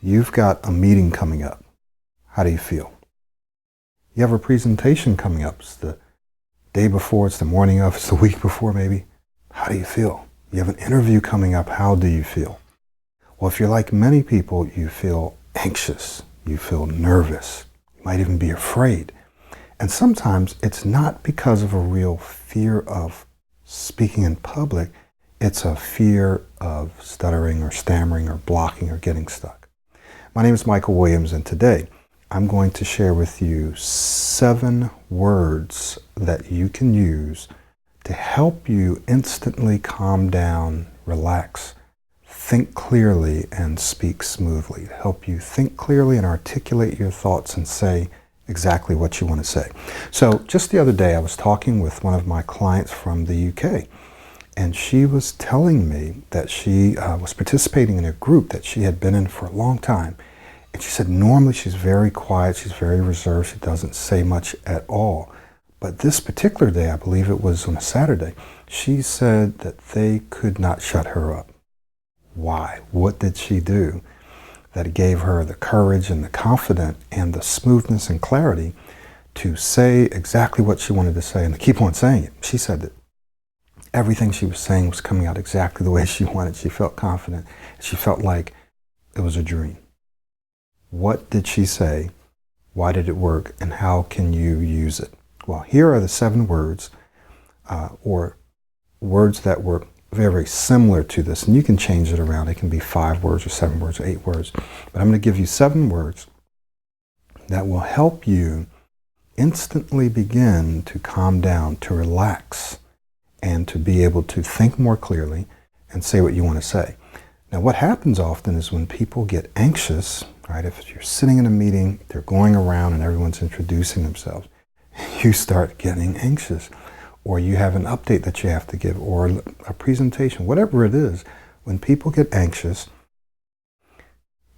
You've got a meeting coming up. How do you feel? You have a presentation coming up. It's the day before, it's the morning of, it's the week before maybe. How do you feel? You have an interview coming up. How do you feel? Well, if you're like many people, you feel anxious. You feel nervous. You might even be afraid. And sometimes it's not because of a real fear of speaking in public. It's a fear of stuttering or stammering or blocking or getting stuck. My name is Michael Williams, and today I'm going to share with you 7 words that you can use to help you instantly calm down, relax, think clearly, and speak smoothly. To help you think clearly and articulate your thoughts and say exactly what you want to say. So just the other day I was talking with one of my clients from the UK, and she was telling me that she was participating in a group that she had been in for a long time. And she said normally she's very quiet, she's very reserved, she doesn't say much at all. But this particular day, I believe it was on a Saturday, she said that they could not shut her up. Why? What did she do that gave her the courage and the confidence and the smoothness and clarity to say exactly what she wanted to say and to keep on saying it? She said that everything she was saying was coming out exactly the way she wanted. She felt confident. She felt like it was a dream. What did she say? Why did it work? And how can you use it? Well, here are the 7 words, or words that were very similar to this. And you can change it around. It can be 5 words or 7 words or 8 words. But I'm going to give you 7 words that will help you instantly begin to calm down, to relax, and to be able to think more clearly and say what you want to say. Now, what happens often is when people get anxious, right? If you're sitting in a meeting, they're going around and everyone's introducing themselves, you start getting anxious, or you have an update that you have to give, or a presentation, whatever it is. When people get anxious,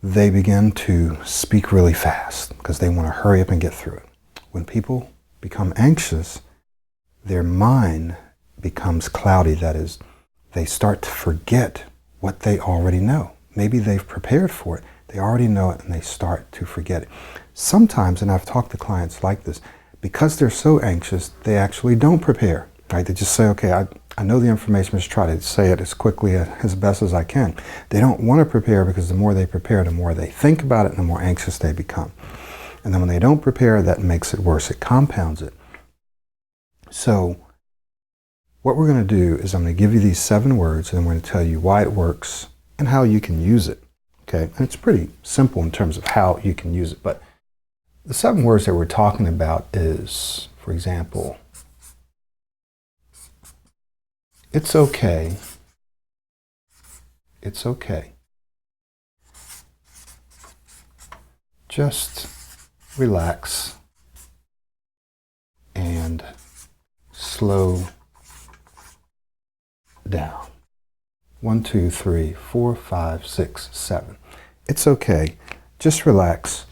they begin to speak really fast because they want to hurry up and get through it. When people become anxious, their mind becomes cloudy. That is, they start to forget what they already know. Maybe they've prepared for it. They already know it, and they start to forget it. Sometimes, and I've talked to clients like this, because they're so anxious, they actually don't prepare, right? They just say, okay, I know the information, just try to say it as quickly, as best as I can. They don't want to prepare because the more they prepare, the more they think about it and the more anxious they become. And then when they don't prepare, that makes it worse. It compounds it. So what we're going to do is I'm going to give you these 7 words, and I'm going to tell you why it works and how you can use it. Okay? And it's pretty simple in terms of how you can use it. But the 7 words that we're talking about is, for example, it's okay. It's okay. Just relax and slow down. 1, 2, 3, 4, 5, 6, 7. It's okay. Just relax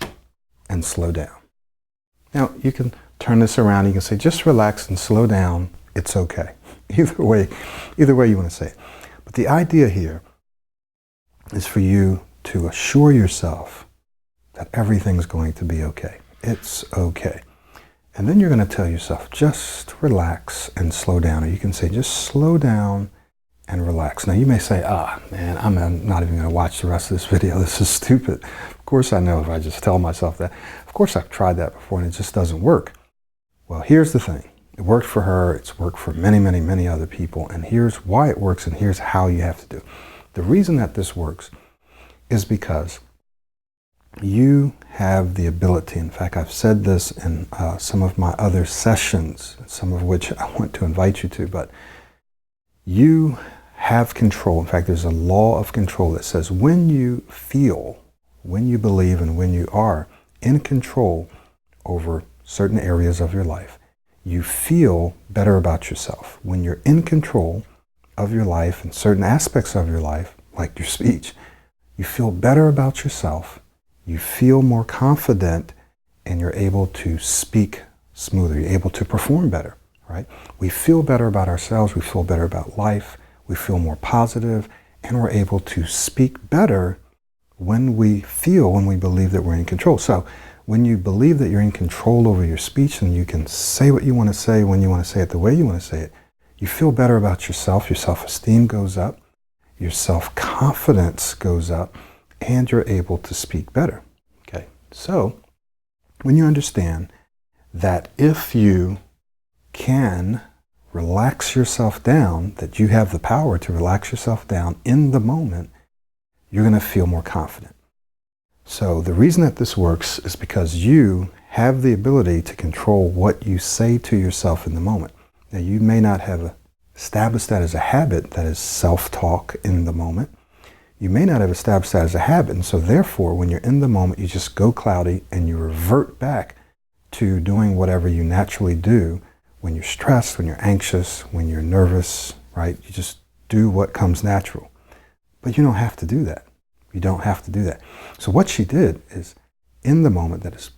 and slow down. Now, you can turn this around. You can say, just relax and slow down. It's okay. Either way you want to say it. But the idea here is for you to assure yourself that everything's going to be okay. It's okay. And then you're going to tell yourself, just relax and slow down. Or you can say, just slow down and relax. Now, you may say, man, I'm not even going to watch the rest of this video. This is stupid. Of course I know if I just tell myself that. Of course I've tried that before and it just doesn't work. Well, here's the thing. It worked for her. It's worked for many, many, many other people. And here's why it works, and here's how you have to do it. The reason that this works is because you have the ability. In fact, I've said this in some of my other sessions, some of which I want to invite you to, but you have control. In fact, there's a law of control that says when you feel, when you believe, and when you are in control over certain areas of your life, you feel better about yourself. When you're in control of your life and certain aspects of your life, like your speech, you feel better about yourself, you feel more confident, and you're able to speak smoother, you're able to perform better, right? We feel better about ourselves, we feel better about life, we feel more positive, and we're able to speak better when we believe that we're in control. So when you believe that you're in control over your speech and you can say what you want to say when you want to say it the way you want to say it, you feel better about yourself, your self-esteem goes up, your self-confidence goes up, and you're able to speak better. Okay, so when you understand that if you can relax yourself down, that you have the power to relax yourself down in the moment, you're going to feel more confident. So the reason that this works is because you have the ability to control what you say to yourself in the moment. Now, you may not have established that as a habit, that is self-talk in the moment. You may not have established that as a habit, and so therefore, when you're in the moment, you just go cloudy and you revert back to doing whatever you naturally do when you're stressed, when you're anxious, when you're nervous, right? You just do what comes natural. But you don't have to do that. You don't have to do that. So what she did is, in the moment that is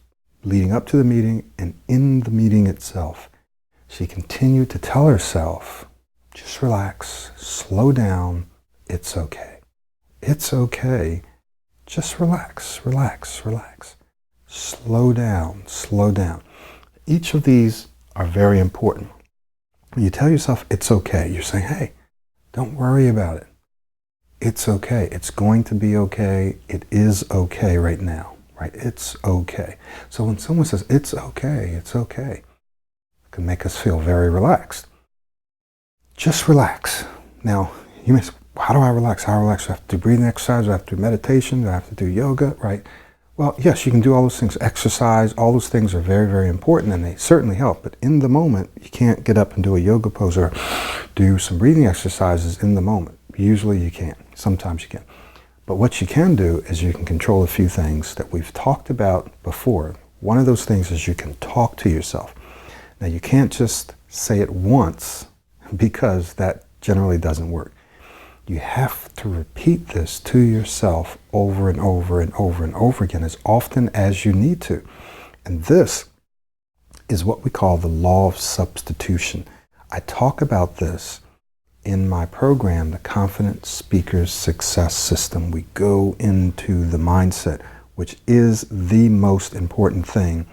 leading up to the meeting and in the meeting itself, she continued to tell herself, just relax, slow down, it's okay. It's okay. Just relax, relax, relax. Slow down, slow down. Each of these are very important. When you tell yourself it's okay, you're saying, hey, don't worry about it. It's okay. It's going to be okay. It is okay right now, right? It's okay. So when someone says, it's okay, it can make us feel very relaxed. Just relax. Now, you may say, how do I relax? How do I relax? Do I have to do breathing exercise? Do I have to do meditation? Do I have to do yoga, right? Well, yes, you can do all those things. Exercise, all those things are very, very important, and they certainly help. But in the moment, you can't get up and do a yoga pose or do some breathing exercises in the moment. Usually you can't. Sometimes you can. But what you can do is you can control a few things that we've talked about before. One of those things is you can talk to yourself. Now, you can't just say it once because that generally doesn't work. You have to repeat this to yourself over and over and over and over again as often as you need to. And this is what we call the law of substitution. I talk about this in my program, the Confident Speaker's Success System. We go into the mindset, which is the most important thing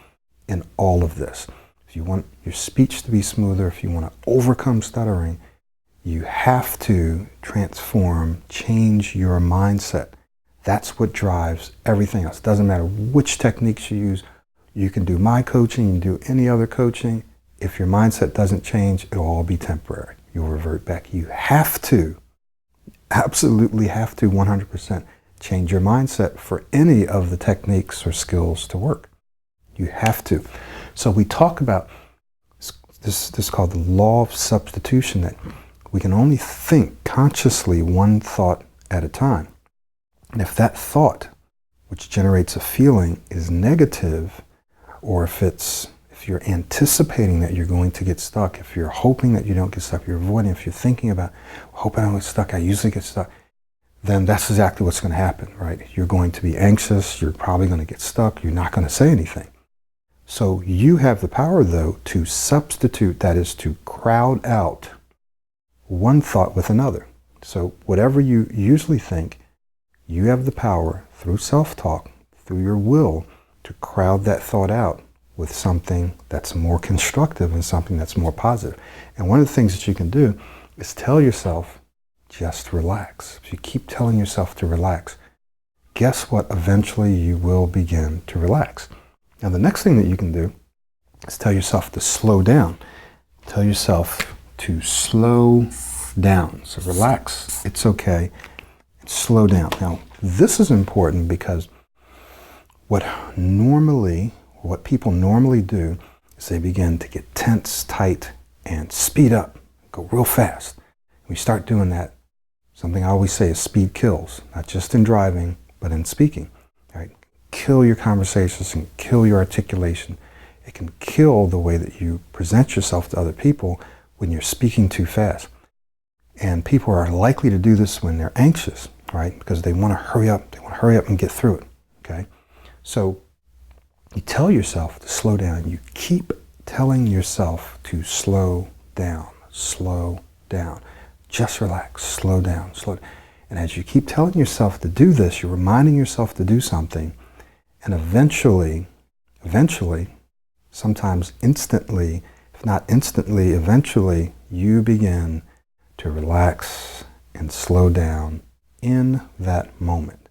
in all of this. If you want your speech to be smoother, if you want to overcome stuttering, you have to transform, change your mindset. That's what drives everything else. It doesn't matter which techniques you use. You can do my coaching, you can do any other coaching. If your mindset doesn't change, it'll all be temporary. You'll revert back. You have to, absolutely have to 100% change your mindset for any of the techniques or skills to work. You have to. So we talk about this is called the law of substitution, that we can only think consciously one thought at a time. And if that thought, which generates a feeling, is negative, or if you're anticipating that you're going to get stuck, if you're hoping that you don't get stuck, you're avoiding, if you're thinking about, hope I don't get stuck, I usually get stuck, then that's exactly what's going to happen, right? You're going to be anxious, you're probably going to get stuck, you're not going to say anything. So you have the power, though, to substitute, that is to crowd out one thought with another. So whatever you usually think, you have the power through self-talk, through your will, to crowd that thought out with something that's more constructive and something that's more positive. And one of the things that you can do is tell yourself, just relax. If you keep telling yourself to relax, guess what? Eventually you will begin to relax. Now, the next thing that you can do is tell yourself to slow down. Tell yourself to slow down. So relax, it's okay, and slow down. Now, this is important because what people normally do is they begin to get tense, tight, and speed up, go real fast. We start doing that. Something I always say is speed kills, not just in driving, but in speaking. Right? Kill your conversations and kill your articulation. It can kill the way that you present yourself to other people when you're speaking too fast. And people are likely to do this when they're anxious, right? Because they want to hurry up. They want to hurry up and get through it, okay? So you tell yourself to slow down. You keep telling yourself to slow down, slow down. Just relax, slow down, slow down. And as you keep telling yourself to do this, you're reminding yourself to do something, and eventually, sometimes instantly, if not instantly, eventually, you begin to relax and slow down in that moment.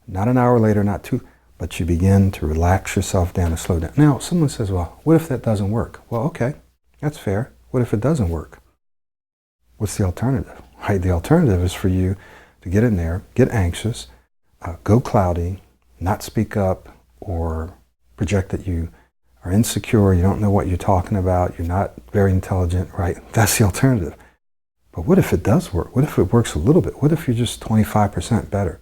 Not an hour later, not two, but you begin to relax yourself down and slow down. Now, someone says, well, what if that doesn't work? Well, okay, that's fair. What if it doesn't work? What's the alternative? Right? The alternative is for you to get in there, get anxious, go cloudy, not speak up, or project that you are insecure, you don't know what you're talking about, you're not very intelligent, right? That's the alternative. But what if it does work? What if it works a little bit? What if you're just 25% better?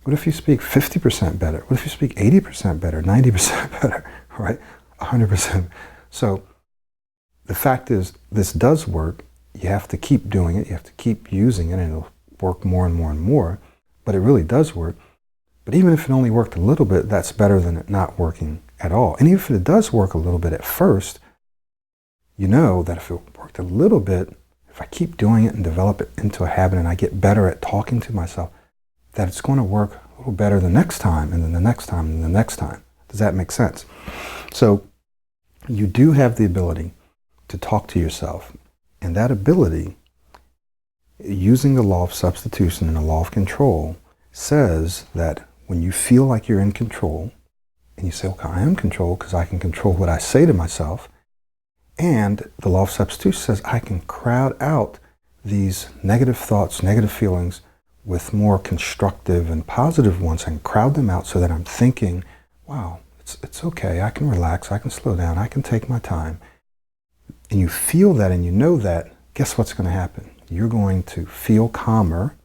What if you speak 50% better? What if you speak 80% better, 90% better, right? 100%. So the fact is, this does work. You have to keep doing it. You have to keep using it, and it'll work more and more and more. But it really does work. But even if it only worked a little bit, that's better than it not working at all. And even if it does work a little bit at first, you know that if it worked a little bit, if I keep doing it and develop it into a habit and I get better at talking to myself, that it's going to work a little better the next time, and then the next time, and the next time. Does that make sense? So you do have the ability to talk to yourself. And that ability, using the law of substitution and the law of control, says that when you feel like you're in control, and you say, okay, I am in control because I can control what I say to myself, and the law of substitution says I can crowd out these negative thoughts, negative feelings, with more constructive and positive ones, and crowd them out so that I'm thinking, wow, it's okay, I can relax, I can slow down, I can take my time. And you feel that and you know that, guess what's going to happen? You're going to feel calmer,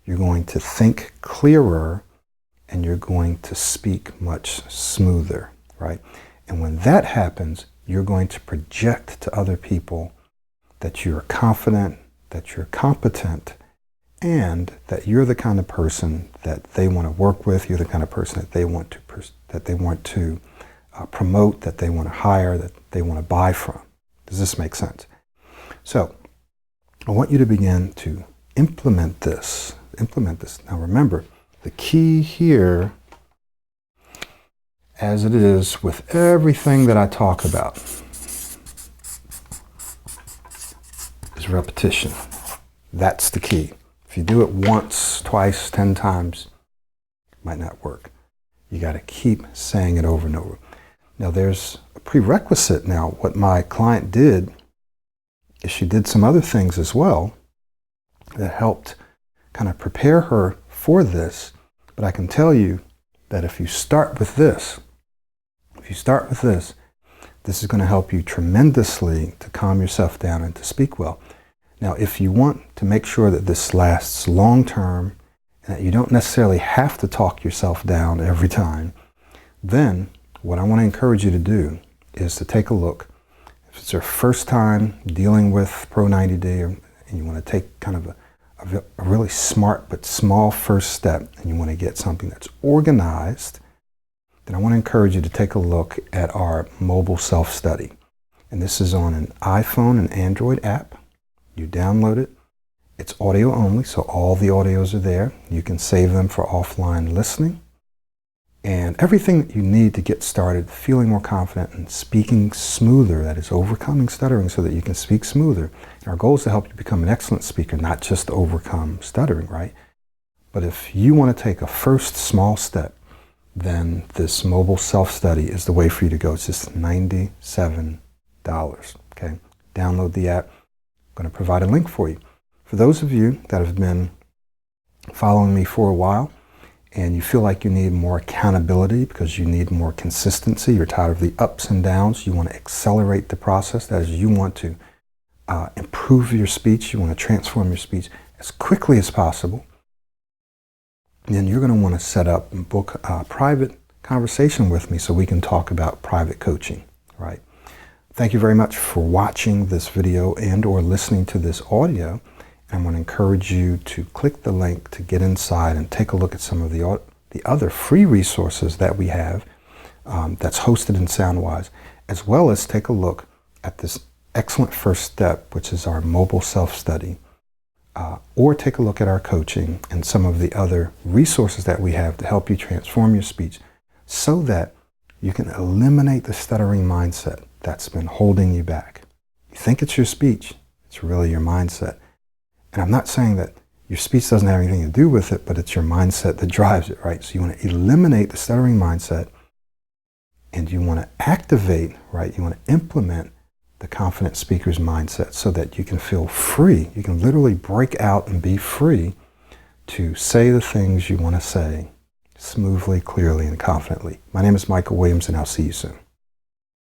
you're going to think clearer, and you're going to speak much smoother, right? And when that happens, you're going to project to other people that you're confident, that you're competent, and that you're the kind of person that they want to work with. You're the kind of person that they want to promote, that they want to hire, that they want to buy from. Does this make sense? So I want you to begin to implement this. Now remember, the key here, as it is with everything that I talk about, is repetition. That's the key. If you do it once, twice, 10 times, it might not work. You got to keep saying it over and over. Now there's a prerequisite now. What my client did is she did some other things as well that helped kind of prepare her for this. But I can tell you that if you start with this, this is going to help you tremendously to calm yourself down and to speak well. Now, if you want to make sure that this lasts long term and that you don't necessarily have to talk yourself down every time, then what I want to encourage you to do is to take a look. If it's your first time dealing with Pro 90D, and you want to take kind of a really smart but small first step, and you want to get something that's organized, then I want to encourage you to take a look at our mobile self-study. And this is on an iPhone and Android app. You download it. It's audio only, so all the audios are there. You can save them for offline listening. And everything that you need to get started feeling more confident and speaking smoother, that is overcoming stuttering so that you can speak smoother. And our goal is to help you become an excellent speaker, not just to overcome stuttering, right? But if you want to take a first small step, then this mobile self-study is the way for you to go. It's just $97, okay? Download the app. I'm going to provide a link for you. For those of you that have been following me for a while and you feel like you need more accountability because you need more consistency, you're tired of the ups and downs, you want to accelerate the process, that is, you want to improve your speech, you want to transform your speech as quickly as possible, then you're going to want to set up and book a private conversation with me so we can talk about private coaching, right? Thank you very much for watching this video and or listening to this audio. I'm going to encourage you to click the link to get inside and take a look at some of the other free resources that we have that's hosted in Soundwise, as well as take a look at this excellent first step, which is our mobile self-study. or take a look at our coaching and some of the other resources that we have to help you transform your speech so that you can eliminate the stuttering mindset that's been holding you back. You think it's your speech, it's really your mindset. And I'm not saying that your speech doesn't have anything to do with it, but it's your mindset that drives it, right? So you want to eliminate the stuttering mindset and you want to activate, right? You want to implement the confident speaker's mindset so that you can feel free. You can literally break out and be free to say the things you want to say smoothly, clearly, and confidently. My name is Michael Williams, and I'll see you soon.